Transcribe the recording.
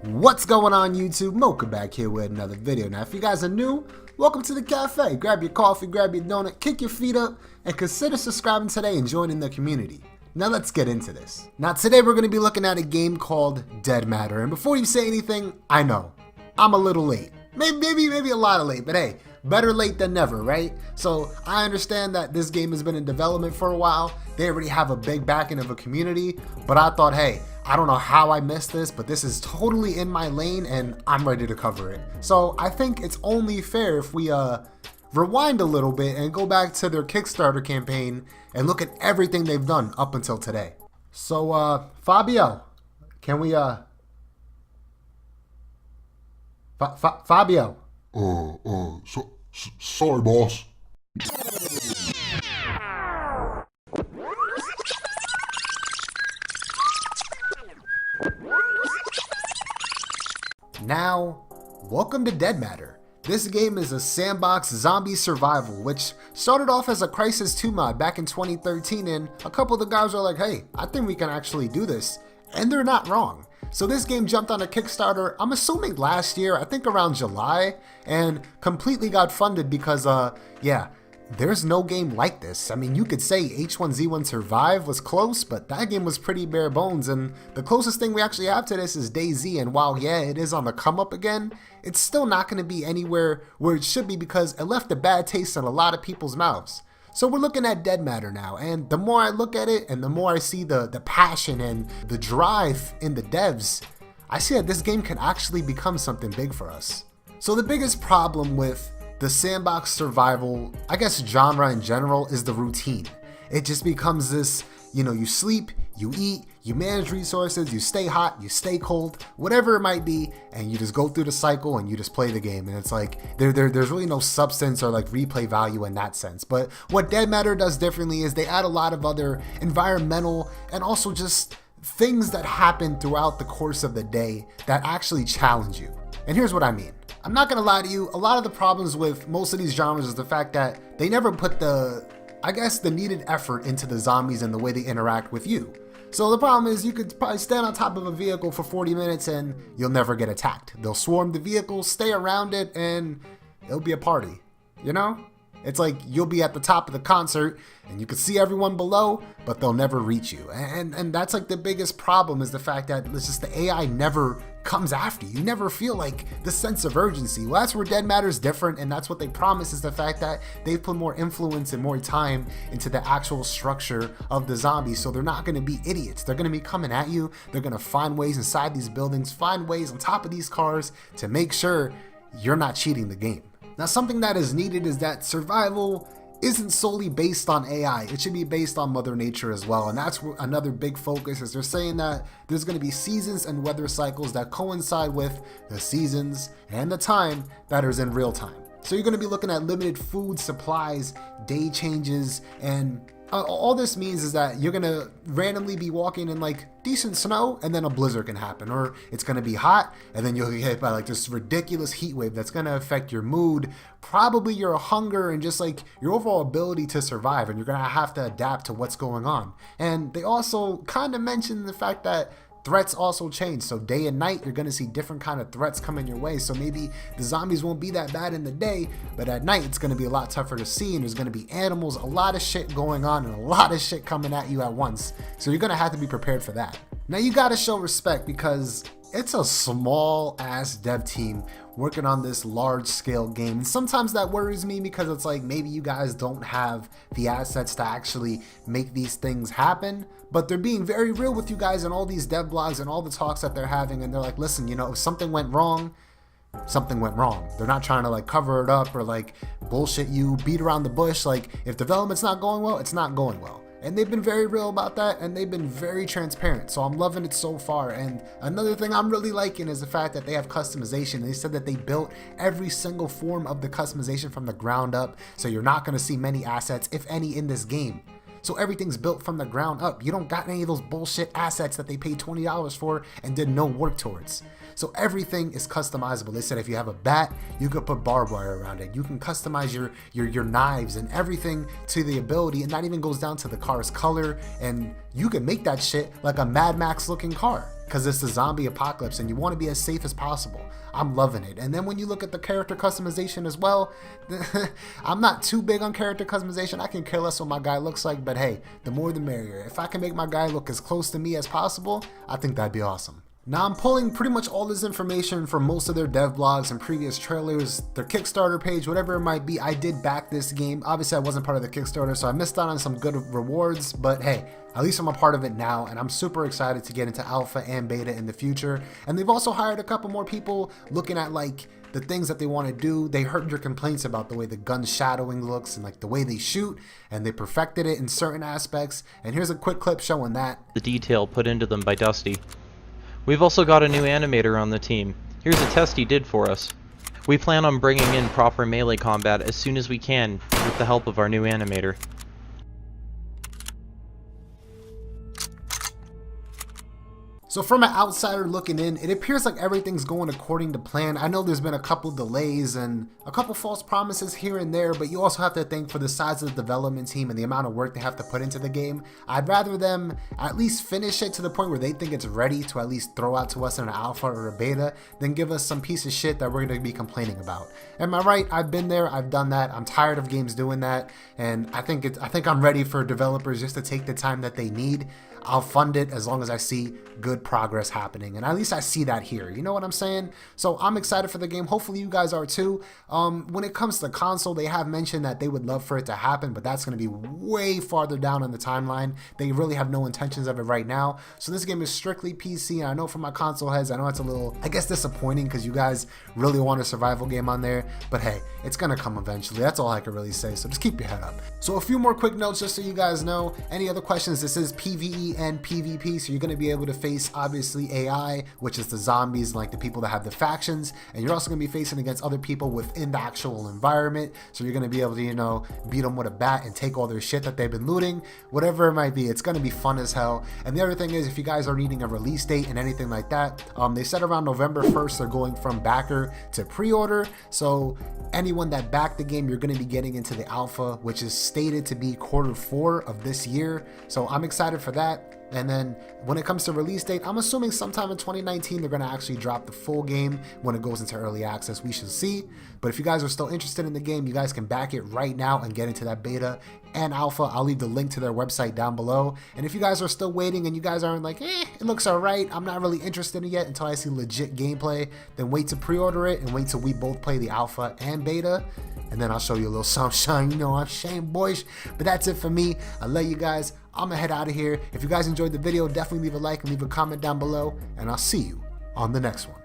What's going on YouTube? Mocha back here with another video. Now if you guys are new, welcome to the cafe. Grab your coffee, grab your donut, kick your feet up, and consider subscribing today and joining the community. Now let's get into this. Now today we're going to be looking at a game called Dead Matter, and before you say anything, I know, I'm a little late. Maybe a lot of late, but hey, better late than never, right? So I understand that this game has been in development for a while. They already have a big backing of a community, but I thought, hey, I don't know how I missed this, but this is totally in my lane and I'm ready to cover it. So I think it's only fair if we rewind a little bit and go back to their Kickstarter campaign and look at everything they've done up until today. So Fabio, can we Fabio. Sorry, boss. Now, welcome to Dead Matter. This game is a sandbox zombie survival, which started off as a Crysis 2 mod back in 2013, and a couple of the guys were like, hey, I think we can actually do this. And they're not wrong. So this game jumped on a Kickstarter, I'm assuming last year, I think around July, and completely got funded because, there's no game like this. I mean, you could say H1Z1 Survive was close, but that game was pretty bare bones, and the closest thing we actually have to this is DayZ, and while, yeah, it is on the come up again, it's still not going to be anywhere where it should be because it left a bad taste in a lot of people's mouths. So we're looking at Dead Matter now, and the more I look at it and the more I see the passion and the drive in the devs, I see that this game can actually become something big for us. So the biggest problem with the sandbox survival, I guess genre in general, is the routine. It just becomes this, you sleep, you eat, you manage resources, you stay hot, you stay cold, whatever it might be, and you just go through the cycle and you just play the game. And it's like, there's really no substance or like replay value in that sense. But what Dead Matter does differently is they add a lot of other environmental and also just things that happen throughout the course of the day that actually challenge you. And here's what I mean. I'm not gonna lie to you, a lot of the problems with most of these genres is the fact that they never put the needed effort into the zombies and the way they interact with you. So the problem is you could probably stand on top of a vehicle for 40 minutes and you'll never get attacked. They'll swarm the vehicle, stay around it, and it'll be a party, It's like you'll be at the top of the concert and you can see everyone below, but they'll never reach you. And that's like the biggest problem is the fact that it's just the AI never comes after you. You never feel like the sense of urgency. Well, that's where Dead Matter is different, and that's what they promise is the fact that they've put more influence and more time into the actual structure of the zombies. So they're not going to be idiots. They're going to be coming at you. They're going to find ways inside these buildings, find ways on top of these cars to make sure you're not cheating the game. Now, something that is needed is that survival isn't solely based on AI. It should be based on Mother Nature as well. And that's another big focus is they're saying that there's going to be seasons and weather cycles that coincide with the seasons and the time that is in real time. So you're going to be looking at limited food supplies, day changes, and all this means is that you're going to randomly be walking in like decent snow and then a blizzard can happen, or it's going to be hot and then you'll get hit by like this ridiculous heat wave that's going to affect your mood, probably your hunger and just like your overall ability to survive, and you're going to have to adapt to what's going on. And they also kind of mention the fact that threats also change. So day and night, you're going to see different kind of threats coming your way. So maybe the zombies won't be that bad in the day, but at night it's going to be a lot tougher to see, and there's going to be animals, a lot of shit going on, and a lot of shit coming at you at once. So you're going to have to be prepared for that. Now you got to show respect because it's a small ass dev team working on this large scale game. And sometimes that worries me because it's like maybe you guys don't have the assets to actually make these things happen, but they're being very real with you guys and all these dev blogs and all the talks that they're having, and they're like, listen, if something went wrong, something went wrong. They're not trying to like cover it up or like bullshit you, beat around the bush. Like if development's not going well, it's not going well. And they've been very real about that, and they've been very transparent. So I'm loving it so far. And another thing I'm really liking is the fact that they have customization. They said that they built every single form of the customization from the ground up. So you're not going to see many assets, if any, in this game. So everything's built from the ground up. You don't got any of those bullshit assets that they paid $20 for and did no work towards. So everything is customizable. They said if you have a bat, you could put barbed wire around it. You can customize your knives and everything to the ability, and that even goes down to the car's color, and you can make that shit like a Mad Max looking car. because it's the zombie apocalypse and you want to be as safe as possible. I'm loving it. And then when you look at the character customization as well, I'm not too big on character customization. I can care less what my guy looks like, but hey, the more the merrier. If I can make my guy look as close to me as possible, I think that'd be awesome. Now I'm pulling pretty much all this information from most of their dev blogs and previous trailers, their Kickstarter page, whatever it might be. I did back this game. Obviously I wasn't part of the Kickstarter, so I missed out on some good rewards, but hey, at least I'm a part of it now, and I'm super excited to get into alpha and beta in the future. And they've also hired a couple more people looking at like the things that they want to do. They heard your complaints about the way the gun shadowing looks and like the way they shoot, and they perfected it in certain aspects. And here's a quick clip showing that. The detail put into them by Dusty. We've also got a new animator on the team. Here's a test he did for us. We plan on bringing in proper melee combat as soon as we can with the help of our new animator. So from an outsider looking in, it appears like everything's going according to plan. I know there's been a couple delays and a couple false promises here and there, but you also have to think for the size of the development team and the amount of work they have to put into the game. I'd rather them at least finish it to the point where they think it's ready to at least throw out to us in an alpha or a beta than give us some piece of shit that we're going to be complaining about. Am I right? I've been there. I've done that. I'm tired of games doing that, and I think I'm ready for developers just to take the time that they need. I'll fund it as long as I see good progress happening, and at least I see that here. You know what I'm saying? So I'm excited for the game. Hopefully you guys are too. When it comes to console, they have mentioned that they would love for it to happen, but that's going to be way farther down on the timeline. They really have no intentions of it right now. So this game is strictly PC, and I know from my console heads, I know it's a little, I guess, disappointing because you guys really want a survival game on there, but hey, it's going to come eventually. That's all I can really say, so just keep your head up. So a few more quick notes just so you guys know. Any other questions? This is PvE and PvP, so you're going to be able to face obviously AI, which is the zombies, like the people that have the factions, and you're also going to be facing against other people within the actual environment, so you're going to be able to, you know, beat them with a bat and take all their shit that they've been looting, whatever it might be. It's going to be fun as hell. And the other thing is, if you guys are needing a release date and anything like that, they said around November 1st they're going from backer to pre-order, so anyone that backed the game, you're going to be getting into the alpha, which is stated to be Q4 of this year, so I'm excited for that. And then when it comes to release date, I'm assuming sometime in 2019 they're going to actually drop the full game when it goes into early access. We shall see. But if you guys are still interested in the game, you guys can back it right now and get into that beta and alpha. I'll leave the link to their website down below. And if you guys are still waiting and you guys aren't like, it looks alright, I'm not really interested in it yet until I see legit gameplay, then wait to pre-order it and wait till we both play the alpha and beta. And then I'll show you a little sunshine. You know I'm Shane Boysh. But that's it for me. I love you guys. I'm gonna head out of here. If you guys enjoyed the video, definitely leave a like and leave a comment down below. And I'll see you on the next one.